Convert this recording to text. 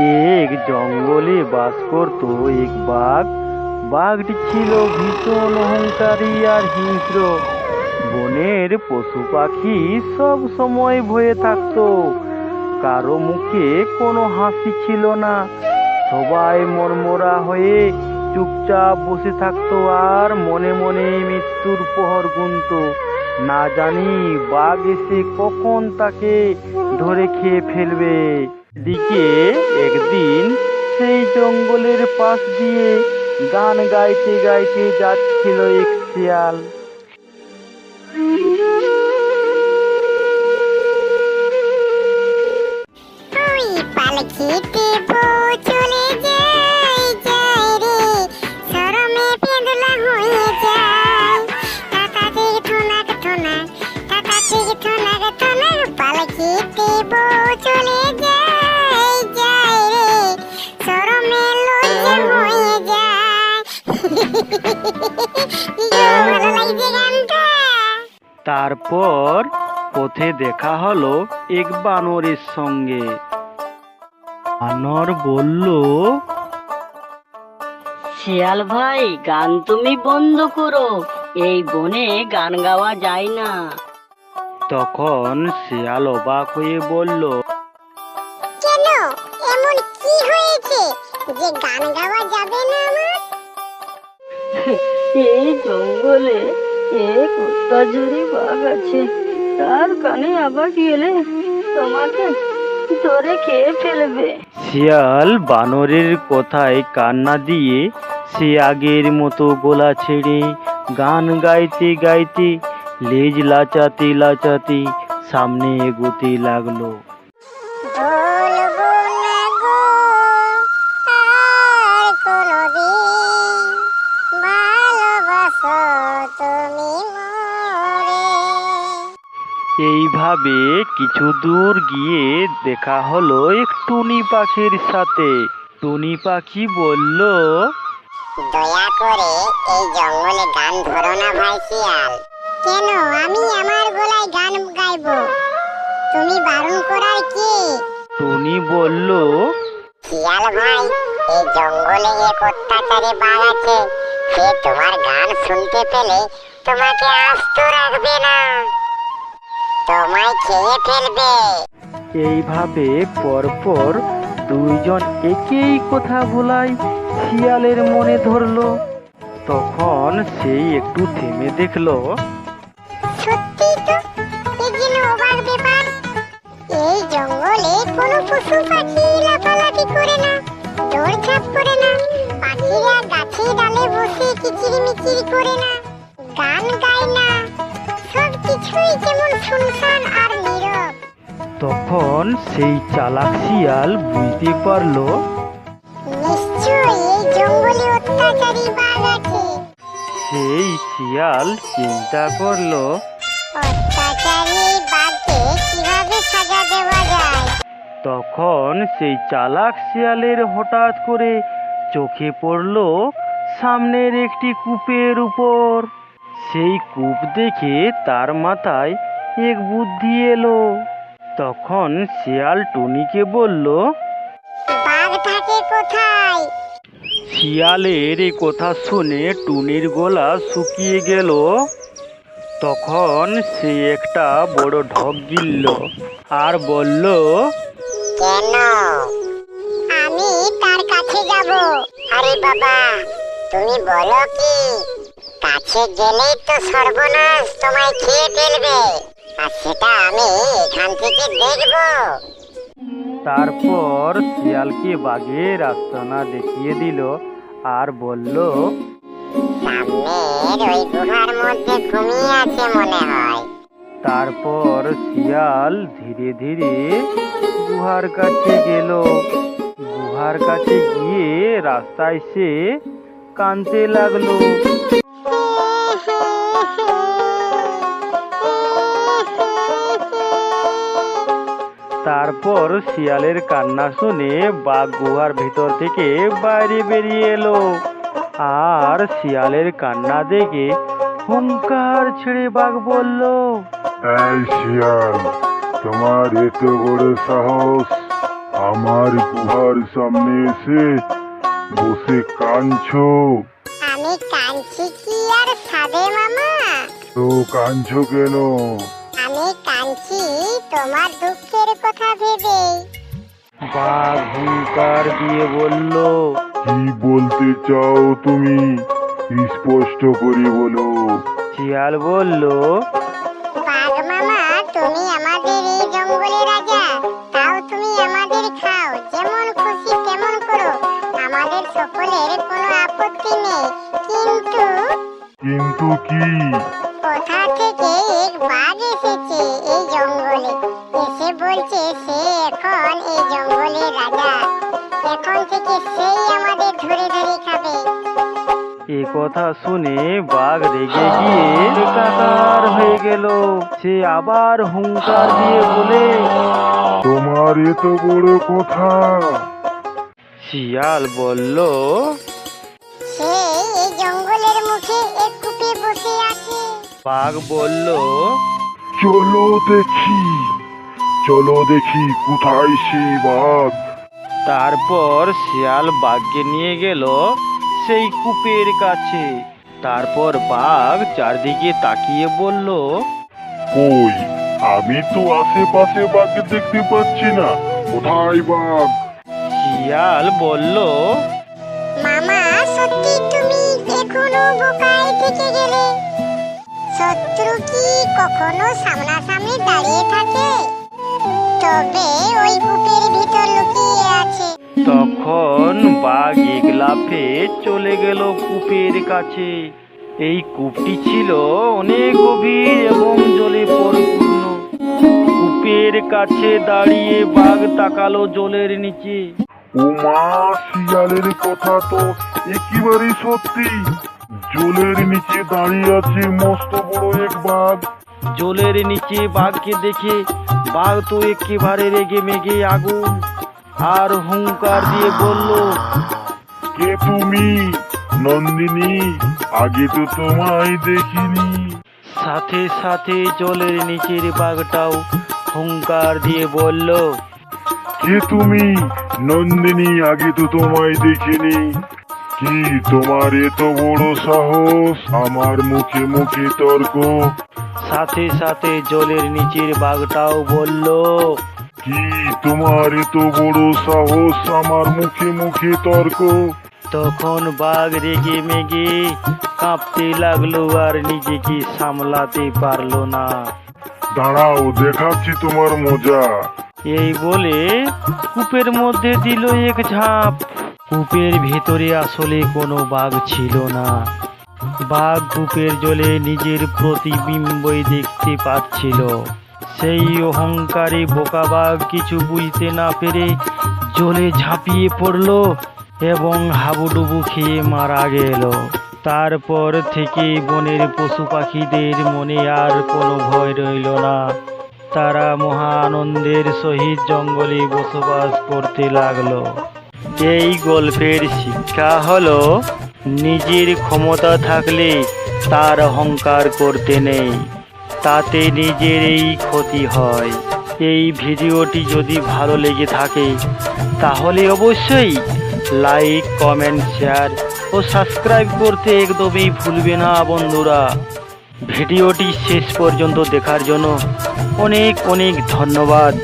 এক জঙ্গলে বাস করত এক বাঘ। বাঘটি ছিল ভীষণ অহংকারী আর হিংস্র। বনের পশু পাখি সব সময় ভয়ে থাকতো। কারো মুখে কোনো হাসি ছিল না। সবাই মনমরা হয়ে চুপচাপ বসে থাকতো আর মনে মনে মৃত্যুর প্রহর গুনতো। না জানি বাঘ এসে কখন তাকে ধরে খেয়ে ফেলবে। দিকে একদিন সেই জঙ্গলের পাশ দিয়ে গান গাইতে গাইতে যাচ্ছিল এক শিয়াল। পালকিতে বউ চলে যায় যায় রে, শরমে পেঁদলা হয়ে যায়। কাকাতির ঠোনাক ঠোনাক, কাকাতির ঠোনাক ঠোনাক, পালকিতে বউ চলে যায় যায় রে, শরমে লজ্জা হয়ে যায়। ভালো লাগছে গানটা। তারপর পথে দেখা হলো এক বানরের সঙ্গে। বানর বলল, শিয়াল ভাই, গান তুমি বন্ধ করো, এই বনে গান গাওয়া যায় না। তখন শিয়াল অবাক হয়ে বলল, কেন, এমন কি হয়েছে যে গান গাওয়া যাবে না আমার? এই জঙ্গলে এক অত্যাচারী বাঘ আছে, তার কানে আবার গেলে তোমাকে ধরে খেয়ে ফেলবে। শিয়াল বানরের কথায় কান্না দিয়ে সে আগের মতো গলা ছেড়ে গান গাইতে গাইতে লেজ লাচাতে লাচাতে সামনে এগোতে লাগলো। বলবো না গো আর কোনোদিন, ভালোবাসো তুমি মোরে। এইভাবে কিছু দূর গিয়ে দেখা হলো এক টুনি পাখির সাথে। টুনি পাখি বলল, দয়া করে এই জঙ্গলে গান ধরো না ভাই শিয়াল। কেন, আমি আমার গলায় গান গাইবো, তুমি বারণ করার কে? টুনি বলল, শিয়াল ভাই, এই জঙ্গলে এক অত্যাচারী বাঘ আছে, সে তোমার গান শুনতে পেলে তোমাকে আস্ত রাখবে না, তোমায় খেয়ে ফেলবে। এইভাবে পরপর দুইজন একই কথা বলাই শিয়ালের মনে ধরলো। তখন সেই একটু থেমে দেখলো, সত্যি তো, এ যেন অবাক ব্যাপার। এই জঙ্গলে কোনো পশু পাখি লাফালাফি করে না, দৌড়ঝাঁপ করে না, পাখিরা গাছে ডালে বসে কিচিরমিচির করে না, গান গায় না, সব কিছুই কেমন শুনশান আর নীরব। তখন সেই চালাক শিয়াল বুঝতে পারলো নিশ্চয়ই এই জঙ্গলে অত্যাচারী বাঘ আছে। সেই শিয়াল চিন্তা করলো, অত্যাচারী এই বাঘকে কিভাবে সাজা দেওয়া যায়। তখন সেই চালাক শিয়ালের হঠাৎ করে চোখে পড়লো সামনের একটি কূপের উপর। সেই কূপ দেখে তার মাথায় এক বুদ্ধি এলো। তখন শিয়াল টুনিকে বলল, বাঘ থাকে কোথায়? শিয়ালের এই কথা শুনে টুনির গলা শুকিয়ে গেল। তখন সে একটা বড় ঢক গিলল আর বলল, কেন, আমি তার কাছে যাব। আরে বাবা, তুমি বলো কি, কাছে গেলেই তো সর্বনাশ, তোমায় খেয়ে ফেলবে, আর সেটা আমি এখান থেকে দেখব। তারপর শিয়ালকে বাঘের আস্তানা দেখিয়ে দিল আর বলল, সামনের ওই গুহার মধ্যে ঘুমিয়ে আছে মনে হয়। তারপর শিয়াল ধীরে ধীরে গুহার কাছে গেল। গুহার কাছে গিয়ে রাস্তায় সে কাঁদতে লাগলো। তারপর শিয়ালের কান্না শুনে বাঘ গুহার ভিতর থেকে বাইরে বেরিয়ে এলো আর শিয়ালের কান্না দেখে হুঙ্কার ছেড়ে বাঘ বলল, এই শিয়াল, তোমার এত বড় সাহস আমার গুহার সামনে এসে বসে কাঁদছো? আমি কাঁদছি কি আর সাধে মামা? তো কাঁদছো কেন? আমি কাঁদছি তোমার দুঃখের কথা ভেবে। বাঘ হুঙ্কার দিয়ে বলল, কি বলতে চাও তুমি? স্পষ্ট করে বলো। শিয়াল বলল, বাঘ মামা, তুমি আমাদের এই জঙ্গলের রাজা, তাও তুমি আমাদের খাও, যেমন খুশি তেমন করো, আমাদের সকলের কোনো আপত্তি নেই। কিন্তু কি? কোথা থেকে এক বাঘ এসেছে এই জঙ্গলে, এসে বলছে সে এখন এই জঙ্গলের রাজা, এখন থেকে সেই আমাদের ধরে ধরে খাবে। এ কথা শুনে বাঘ রেগে গিয়ে একাকার হয়ে গেল। সে আবার হুঙ্কার দিয়ে বলে, তোমার এত বড় কথা? শিয়াল বলল, সে এই জঙ্গলের মুখে এক কূপে বসে আছে। বাঘ বলল, চলো দেখি, চলো দেখি কোথায় সেই বাঘ। তারপর শিয়াল বাঘকে নিয়ে গেল সেই কূপের কাছে। তারপর বাঘ চারদিকে তাকিয়ে বলল, কই, আমি তো আশেপাশে বাঘ দেখতে পাচ্ছি না, কোথায় বাঘ? শিয়াল বলল, মামা, সত্যি তুমি এখনো বোকায় থেকে গেলে? শত্রু কি কখনো সামনাসামনি দাঁড়িয়ে থাকে? তবে ওই কূপের ভিতর লুকিয়ে আছে। তখন বাঘ এক লাফে চলে গেল কূপের কাছে। এই কূপটি ছিল অনেক গভীর এবং জলে পরিপূর্ণ। কূপের কাছে দাঁড়িয়ে বাঘ তাকালো জলের নিচে। ও মা, শিয়ালের কথা তো একেবারে সত্যি। জলের নিচে দাঁড়িয়ে আছে মস্ত বড় এক বাঘ। জলের নিচে বাঘকে দেখে বাঘ তো একেবারে রেগে মেগে আগুন, আর হুঙ্কার দিয়ে বলল, কে তুমি? নন্দিনী, আগে তো তোমায় দেখিনি। সাথে সাথে জলের নিচের বাঘটাও হুঙ্কার দিয়ে বলল, কে তুমি? নন্দিনী, আগে তো তোমায় দেখিনি। কি তোমার এত বড় সাহস? আমার মুখে মুখে তর্ক। সাথে সাথে জলের নিচের বাঘটাও বলল, কি তোমার এত বড় সাহস? আমার মুখে মুখে তর্ক। তখন বাঘ রেগে মেগে কাঁপতে লাগলো আর নিজেকে সামলাতে পারলো না। দাঁড়াও, দেখাচ্ছি তোমার মজা। এই বলে কূপের মধ্যে দিল এক ঝাঁপ। কূপের ভেতরে আসলে কোনো বাঘ ছিল না। বাঘ কূপের জলে নিজের প্রতিবিম্বই দেখতে পাচ্ছিল। সেই অহংকারী বোকা বাঘ কিছু বুঝতে না পেরে জলে ঝাঁপিয়ে পড়ল এবং হাবুডুবু খেয়ে মারা গেল। তারপর থেকে বনের পশু পাখিদের মনে আর কোনো ভয় রইল না। তারা মহা আনন্দের সহিত জঙ্গলে বসবাস করতে লাগলো। এই গল্পের শিক্ষা হলো, নিজের ক্ষমতা থাকলে তার অহংকার করতে নেই, তাতে নিজেরই ক্ষতি হয়। এই ভিডিওটি যদি ভালো লেগে থাকে তাহলে অবশ্যই লাইক, কমেন্ট, শেয়ার ও সাবস্ক্রাইব করতে একদমই ভুলবে না বন্ধুরা। ভিডিওটি শেষ পর্যন্ত দেখার জন্য অনেক অনেক ধন্যবাদ।